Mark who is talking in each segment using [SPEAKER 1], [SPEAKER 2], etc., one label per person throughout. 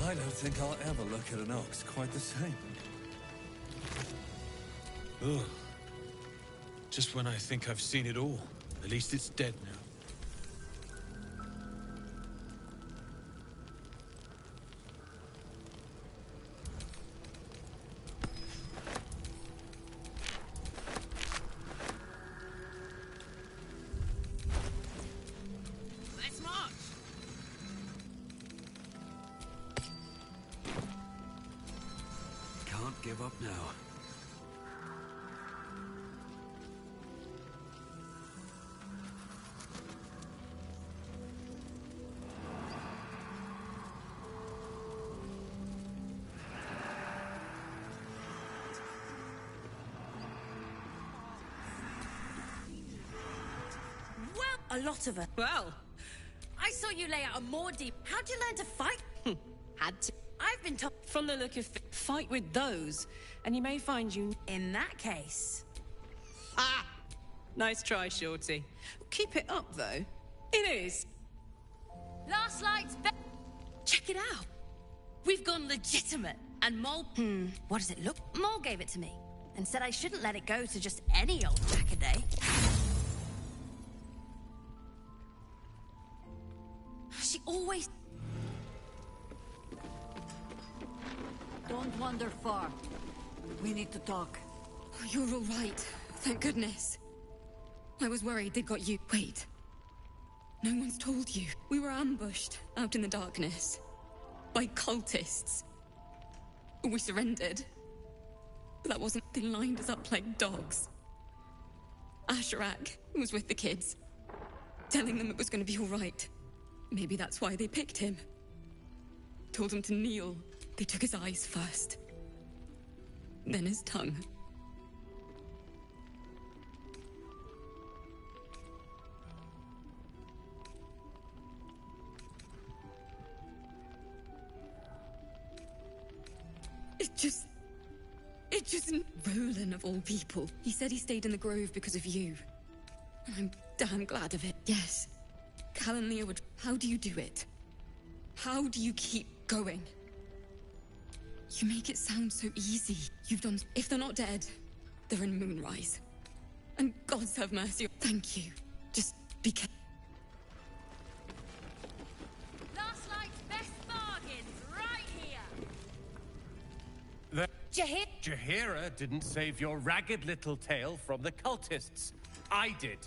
[SPEAKER 1] I don't think I'll ever look at an ox quite the same.
[SPEAKER 2] Ugh. Just when I think I've seen it all. At least it's dead now.
[SPEAKER 3] Let's march!
[SPEAKER 1] Can't give up now.
[SPEAKER 4] A lot of it.
[SPEAKER 3] Well,
[SPEAKER 4] I saw you lay out a more deep. How'd you learn to fight?
[SPEAKER 3] had to.
[SPEAKER 4] I've been told.
[SPEAKER 3] From the look of fight with those, and you may find you...
[SPEAKER 4] In that case.
[SPEAKER 3] Ah! Nice try, Shorty. Keep it up, though. It is.
[SPEAKER 4] Last light's check it out. We've gone legitimate. And Mole... what does it look? Mole gave it to me. And said I shouldn't let it go to just any old Jackaday. She always...
[SPEAKER 5] Don't wander far. We need to talk.
[SPEAKER 6] Oh, you're all right. Thank goodness. I was worried they'd got you. Wait. No one's told you. We were ambushed out in the darkness. By cultists. We surrendered. But that wasn't... They lined us up like dogs. Asherak was with the kids. Telling them it was going to be all right. Maybe that's why they picked him. Told him to kneel. They took his eyes first. Then his tongue. It just... Roland, of all people. He said he stayed in the grove because of you. And I'm damn glad of it. Yes. Cal and Leah would... How do you do it? How do you keep going? You make it sound so easy. You've done... If they're not dead, they're in Moonrise. And gods have mercy. Thank you. Just be careful.
[SPEAKER 4] Last light's best bargains, right here.
[SPEAKER 7] Jaheira didn't save your ragged little tail from the cultists. I did.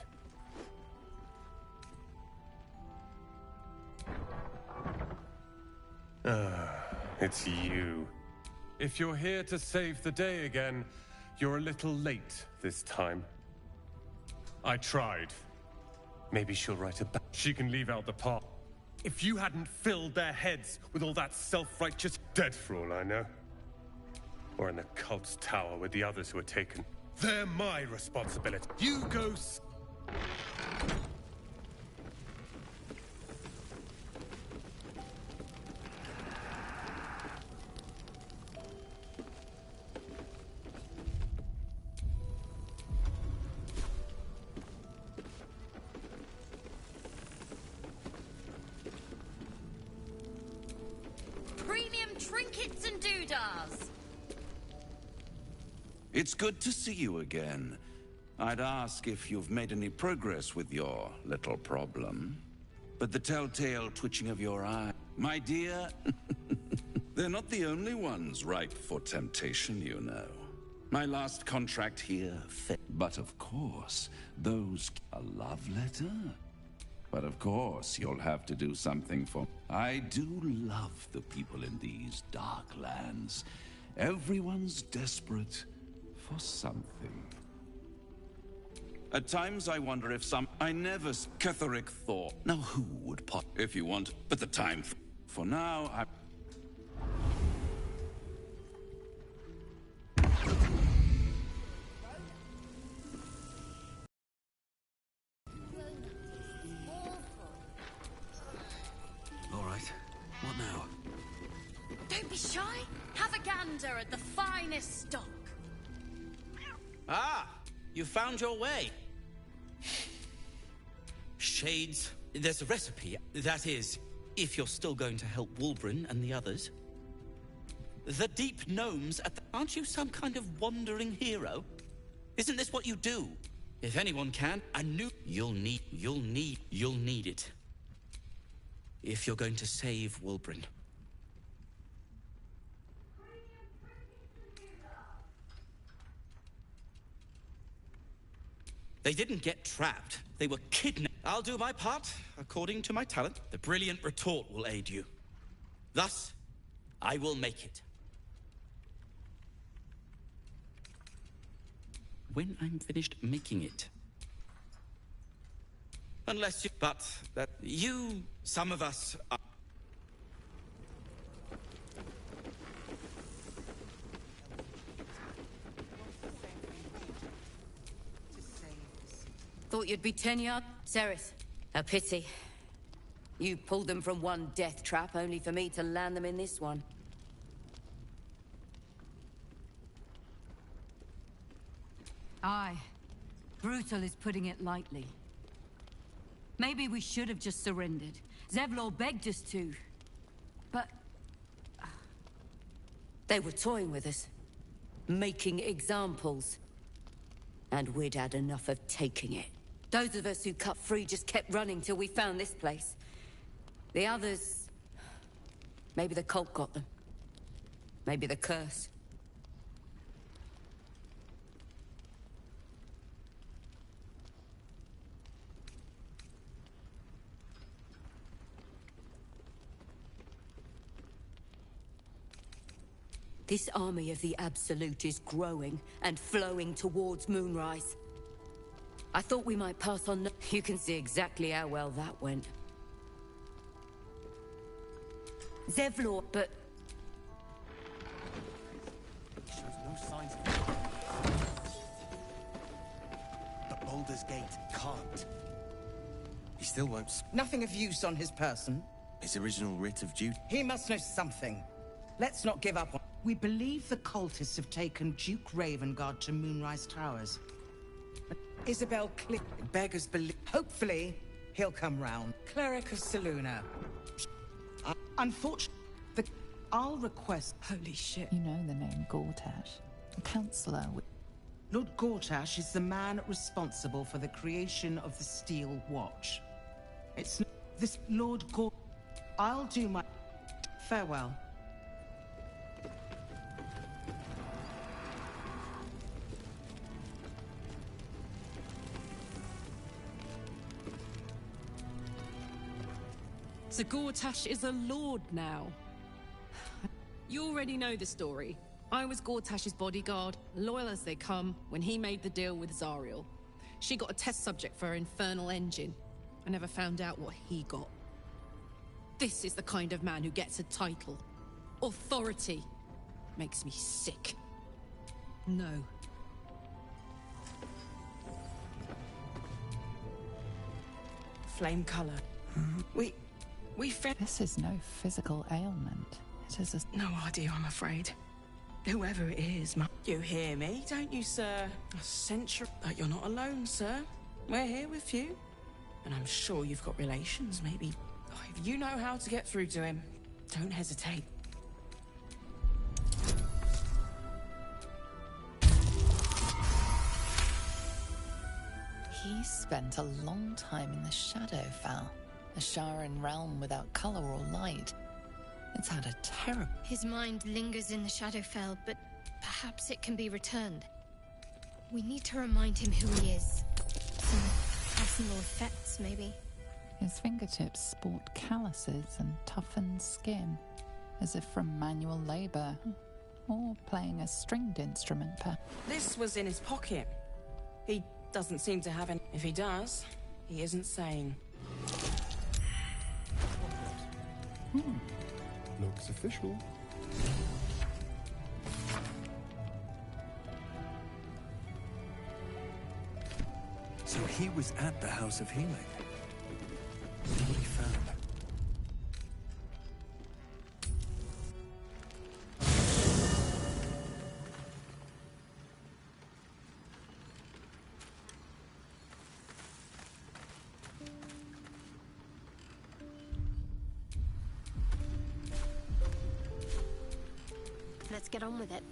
[SPEAKER 8] It's you. If you're here to save the day again, you're a little late this time. I tried. Maybe she'll write a back. She can leave out the part. If you hadn't filled their heads with all that self-righteous... Dead for all I know. Or in the cult's tower with the others who were taken. They're my responsibility. You go...
[SPEAKER 4] Premium trinkets and doodahs.
[SPEAKER 9] It's good to see you again. I'd ask if you've made any progress with your little problem. But the telltale twitching of your eye... My dear, they're not the only ones ripe for temptation, you know. My last contract here fit. But of course, those... A love letter? But of course, you'll have to do something for... I do love the people in these dark lands. Everyone's desperate for something. At times I wonder if I never... Catherick thought. Now who would pot... If you want... But the time... For now, I...
[SPEAKER 1] All right. What now?
[SPEAKER 4] Don't be shy. Have a gander at the finest stock.
[SPEAKER 10] Ah, you found your way. Shades, there's a recipe. That is, if you're still going to help Wulbren and the others. The deep gnomes at the... Aren't you some kind of wandering hero? Isn't this what you do? If anyone can, a new... You'll need it. If you're going to save Wulbren. They didn't get trapped. They were kidnapped. I'll do my part, according to my talent. The brilliant retort will aid you. Thus, I will make it. When I'm finished making it. Unless you... But that you, some of us are...
[SPEAKER 5] Thought you'd be 10 yards.
[SPEAKER 11] Sereth, a pity. You pulled them from one death trap, only for me to land them in this one.
[SPEAKER 5] Aye. Brutal is putting it lightly. Maybe we should have just surrendered. Zevlor begged us to. But...
[SPEAKER 11] They were toying with us. Making examples. And we'd had enough of taking it. Those of us who cut free just kept running till we found this place. The others... Maybe the cult got them. Maybe the curse. This army of the Absolute is growing and flowing towards Moonrise. I thought we might pass on... You can see exactly how well that went. Zevlor, but...
[SPEAKER 12] Shows no signs of... But Baldur's Gate can't. He still won't...
[SPEAKER 13] Nothing of use on his person.
[SPEAKER 12] His original writ of duty.
[SPEAKER 13] He must know something. Let's not give up on... We believe the cultists have taken Duke Ravengard to Moonrise Towers. Isabel beggars believe... Hopefully, he'll come round. Cleric of Selûne. Unfortunately, I'll request...
[SPEAKER 14] Holy shit. You know the name Gortash. The counselor...
[SPEAKER 13] Lord Gortash is the man responsible for the creation of the Steel Watch. It's... This Lord Gor... I'll do my... Farewell.
[SPEAKER 3] So Gortash is a lord now. You already know the story. I was Gortash's bodyguard, loyal as they come, when he made the deal with Zariel. She got a test subject for her infernal engine. I never found out what he got. This is the kind of man who gets a title. Authority. Makes me sick. No.
[SPEAKER 14] Flame color.
[SPEAKER 15] This is no physical ailment. It is a...
[SPEAKER 14] No idea, I'm afraid. Whoever it is, You hear me, don't you, sir? A century... But you're not alone, sir. We're here with you. And I'm sure you've got relations, maybe... If you know how to get through to him, don't hesitate.
[SPEAKER 15] He spent a long time in the Shadowfell, a Sharan realm without color or light. It's had a terrible...
[SPEAKER 16] His mind lingers in the Shadowfell, but perhaps it can be returned. We need to remind him who he is. Some personal effects, maybe.
[SPEAKER 15] His fingertips sport calluses and toughened skin, as if from manual labor, or playing a stringed instrument.
[SPEAKER 14] This was in his pocket. He doesn't seem to have any... If he does, he isn't sane.
[SPEAKER 17] Looks official.
[SPEAKER 1] So he was at the House of Healing. What he found.
[SPEAKER 16] Let's get on with it.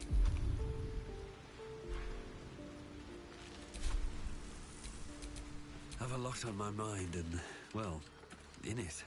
[SPEAKER 1] Have a lot on my mind and, well, in it.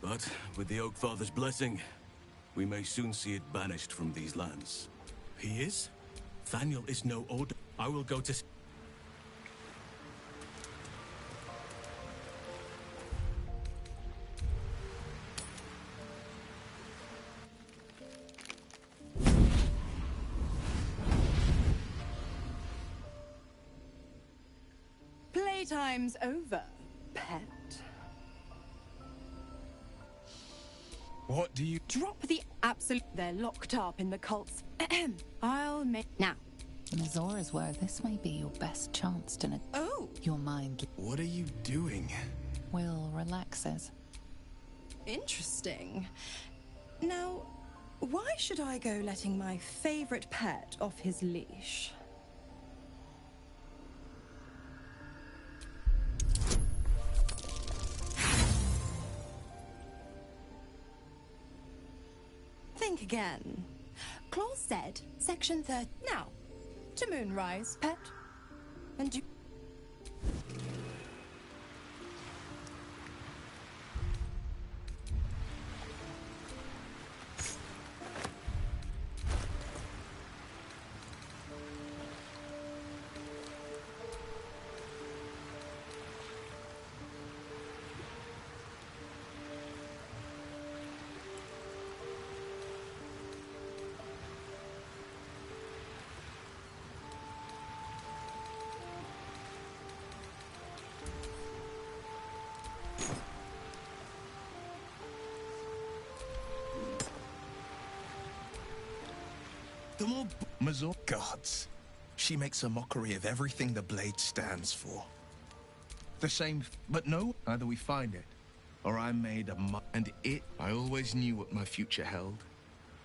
[SPEAKER 12] But with the Oak Father's blessing, we may soon see it banished from these lands.
[SPEAKER 2] He is? Thaniel is no order. I will go to...
[SPEAKER 17] Playtime's over, pet.
[SPEAKER 2] What do you...
[SPEAKER 17] Drop the absolute... They're locked up in the cult's... I'll make... Now.
[SPEAKER 15] Mazora's Woe, this may be your best chance to...
[SPEAKER 17] Oh!
[SPEAKER 15] Your mind...
[SPEAKER 2] What are you doing?
[SPEAKER 15] Will relaxes.
[SPEAKER 17] Interesting. Now, why should I go letting my favorite pet off his leash? Think again. Clause said, section 30. Now, to Moonrise, pet. And you...
[SPEAKER 18] The more Mazor gods. She makes a mockery of everything the blade stands for. The same, but no, either we find it, or I'm made and it. I always knew what my future held.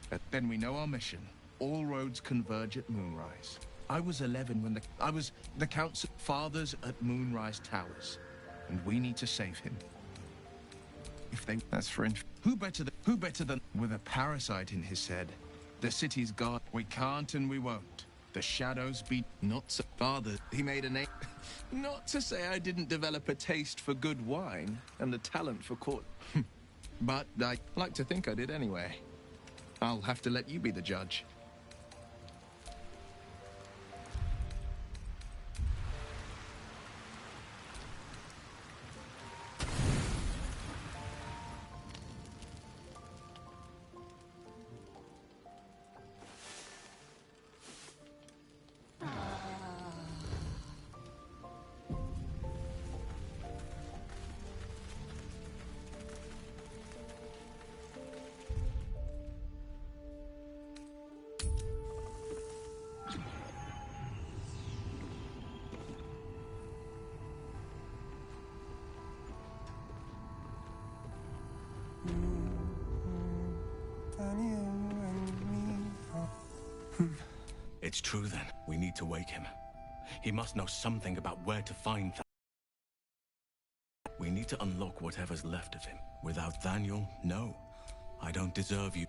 [SPEAKER 18] But then we know our mission. All roads converge at Moonrise. I was 11 when I was the council fathers at Moonrise Towers, and we need to save him. If they, that's French. Who better than with a parasite in his head? The city's guard. We can't and we won't. The shadows be not so. Father, he made a name. Not to say I didn't develop a taste for good wine and the talent for court. But I like to think I did anyway. I'll have to let you be the judge.
[SPEAKER 12] It's true then. We need to wake him. He must know something about where to find that. We need to unlock whatever's left of him. Without Thaniel, no. I don't deserve you.